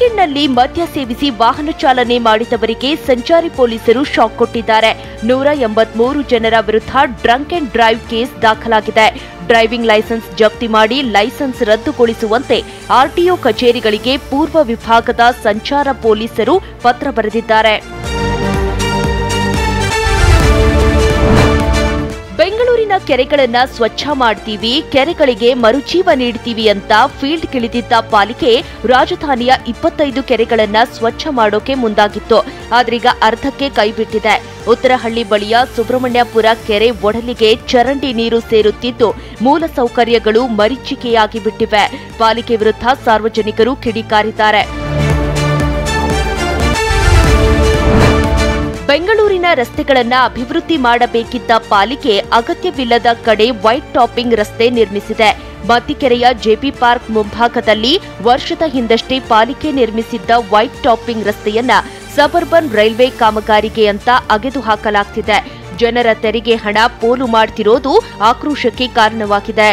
ವೀಕೆಂಡ್ನಲ್ಲಿ ಮದ್ಯ ಸೇವಿಸಿ ವಾಹನ ಚಾಲನೆ ಮಾಡಿದವರಿಗೆ ಸಂಚಾರಿ ಪೊಲೀಸರು ಶಾಕ್ ಕೊಟ್ಟಿದ್ದಾರೆ. 183 ಜನರ ವಿರುದ್ಧ ಡ್ರಂಕ್ ಅಂಡ್ ಡ್ರೈವ್ ಕೇಸ್ ದಾಖಲಾಗಿದೆ. ಡ್ರೈವಿಂಗ್ ಲೈಸೆನ್ಸ್ ಜಪ್ತಿ ಮಾಡಿ ಲೈಸೆನ್ಸ್ ರದ್ದುಗೊಳಿಸುವಂತೆ ಆರ್ಟಿಒ ಕಚೇರಿಗಳಿಗೆ ಪೂರ್ವ ವಿಭಾಗದ ಸಂಚಾರ ಪೊಲೀಸರು ಪತ್ರ ಬರೆದಿದ್ದಾರೆ. ಬೆಂಗಳೂರಿನ ಕೆರೆಗಳನ್ನ ಸ್ವಚ್ಛ ಮಾಡ್ತೀವಿ, ಕೆರೆಗಳಿಗೆ ಮರುಜೀವ ನೀಡ್ತೀವಿ ಅಂತ ಫೀಲ್ಡ್ ಕಿಳಿದಿದ್ದ ಪಾಲಿಕೆ ರಾಜಧಾನಿಯ 25 ಕೆರೆಗಳನ್ನ ಸ್ವಚ್ಛ ಮಾಡೋಕೆ ಮುಂದಾಗಿತ್ತು. ಆದ್ರೀಗ ಅರ್ಧಕ್ಕೆ ಕೈಬಿಟ್ಟಿದೆ. ಉತ್ತರಹಳ್ಳಿ ಬಳಿಯ ಸುಬ್ರಹ್ಮಣ್ಯಪುರ ಕೆರೆ ಒಡಲಿಗೆ ಚರಂಡಿ ನೀರು ಸೇರುತ್ತಿದ್ದು ಮೂಲಸೌಕರ್ಯಗಳು ಮರೀಚಿಕೆಯಾಗಿ ಬಿಟ್ಟಿವೆ. ಪಾಲಿಕೆ ವಿರುದ್ಧ ಸಾರ್ವಜನಿಕರು ಕಿಡಿಕಾರಿದ್ದಾರೆ. ಬೆಂಗಳೂರಿನ ರಸ್ತೆಗಳನ್ನು ಅಭಿವೃದ್ಧಿ ಮಾಡಬೇಕಿದ್ದ ಪಾಲಿಕೆ ಅಗತ್ಯವಿಲ್ಲದ ಕಡೆ ವೈಟ್ ಟಾಪಿಂಗ್ ರಸ್ತೆ ನಿರ್ಮಿಸಿದೆ. ಮತ್ತಿಕೆರೆಯ ಜೆಪಿ ಪಾರ್ಕ್ ಮುಂಭಾಗದಲ್ಲಿ ವರ್ಷದ ಹಿಂದಷ್ಟೇ ಪಾಲಿಕೆ ನಿರ್ಮಿಸಿದ್ದ ವೈಟ್ ಟಾಪಿಂಗ್ ರಸ್ತೆಯನ್ನ ಸಬರ್ಬನ್ ರೈಲ್ವೆ ಕಾಮಗಾರಿಗೆ ಅಂತ ಅಗೆದು ಹಾಕಲಾಗ್ತಿದೆ. ಜನರ ತೆರಿಗೆ ಹಣ ಪೋಲು ಮಾಡ್ತಿರೋದು ಆಕ್ರೋಶಕ್ಕೆ ಕಾರಣವಾಗಿದೆ.